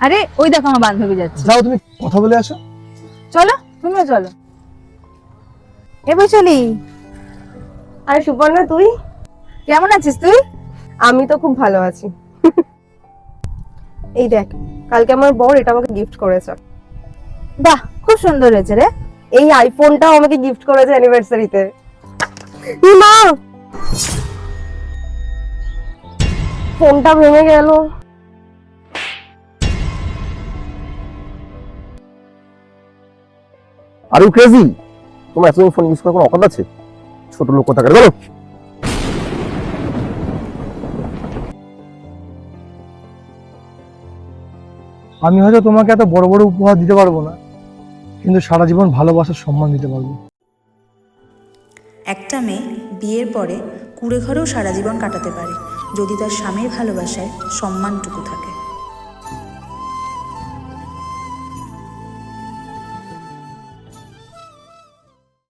আরে ওই দেখো আমার বান্ধবী যাচ্ছে। যাও তুমি কথা বলে আসো। চলো, তুমিও চলো। এবার চলি। আরে সুপর্ণা, তুই? কেমন আছিস তুই? আমি তো খুব ভালো আছি। এই দেখ, কালকে আমার বর এটা আমাকে গিফট করেছে। বাহ, খুব সুন্দর হয়েছে রে। এই আইফোনটাও আমাকে গিফট করেছে অ্যানিভার্সারিতে। মা, ফোনটা ভেঙে গেল। Are you crazy? তোমার এতদিন ফোন ইউজ করার কোনো অকাত আছে? ছোট লোক কোথাকার, বলো। আমি হয়তো তোমাকে এত বড় বড় উপহার দিতে পারবো না, কিন্তু সারা জীবন ভালোবাসার সম্মান দিতে পারবো। একটা মেয়ে বিয়ের পরে কুঁড়ে ঘরেও সারা জীবন কাটাতে পারে, যদি তার স্বামীর ভালোবাসায় সম্মানটুকু থাকে।